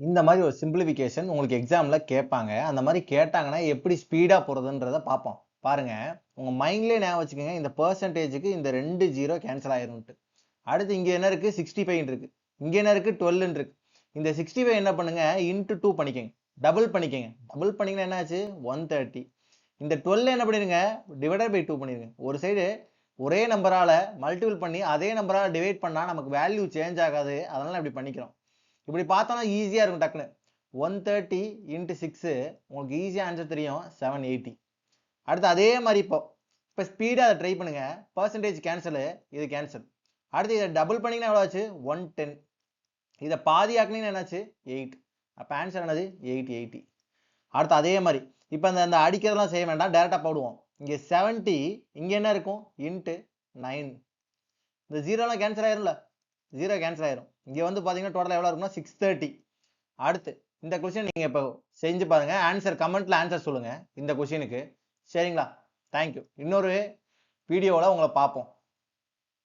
இந்த மாதிரி ஒரு சிம்பிளிஃபிகேஷன் உங்களுக்கு எக்ஸாம்ல கேட்பாங்க. அந்த மாதிரி கேட்டாங்கன்னா எப்படி ஸ்பீடா போறதுன்றத பார்ப்போம். பாருங்க, உங்க மைண்ட்லயே ஞாபகம் வச்சுக்கோங்க, இந்த பெர்சன்டேஜ்க்கு இந்த 2 ஜீரோ கேன்சல் ஆயிரும்ட்டு. அடுத்து இங்க என்ன இருக்கு? 65 இருக்கு. இங்க என்ன இருக்கு? 12 இருக்கு. இந்த 65 என்ன பண்ணுங்க? இன்டு 2 பண்ணிக்கங்க. டபுள் பண்ணிக்கங்க. டபுள் பண்ணீங்கன்னா என்ன ஆச்சு? 130. இந்த 12 என்ன பண்ணிருங்க? டிவைடட் பை 2 பண்ணிருங்க. ஒரு சைடு ஒரே நம்பரால மல்டிபிள் பண்ணி அதே நம்பரால டிவைட் பண்ணா நமக்கு வேல்யூ சேஞ்ச் ஆகாது. அதனால இப்படி பண்ணிக்கிறோம். இப்படி பார்த்தோம்னா ஈஸியா இருக்கும் டக்குன்னு. 130 இன்ட்டு 6 உங்களுக்கு ஈஸியா ஆன்சர் தெரியும் 780. அடுத்து அதே மாதிரி இப்போ ஸ்பீடா அதை ட்ரை பண்ணுங்க. பர்சன்டேஜ் கேன்சல், இது கேன்சல். அடுத்து இதை டபுள் பண்ணீங்கன்னா எவ்வளோ ஆச்சு? 110. இதை பாதி ஆக்குனீங்கன்னா என்னாச்சு? 8. அப்போ ஆன்சர் என்னது? 880. அடுத்து அதே மாதிரி இப்போ அந்த அடிக்கிறதெல்லாம் செய்ய வேண்டாம், டேரெக்டாக போடுவோம். இங்கே 70, இங்கே என்ன இருக்கும்? இன்ட்டு 9. இந்த ஜீரோலாம் கேன்சல் ஆயிரும்ல, ஜீரோ கேன்சல் ஆயிரும். இங்கே வந்து பார்த்தீங்கன்னா டோட்டலாக எவ்வளோ இருக்குன்னா 630. அடுத்து இந்த கொஸ்டின் நீங்கள் இப்போ செஞ்சு பாருங்க, ஆன்சர் கமெண்ட்ல ஆன்சர் சொல்லுங்க இந்த கொஸ்டினுக்கு. சரிங்களா? தேங்க்யூ. இன்னொரு வீடியோவில் உங்களை பார்ப்போம்.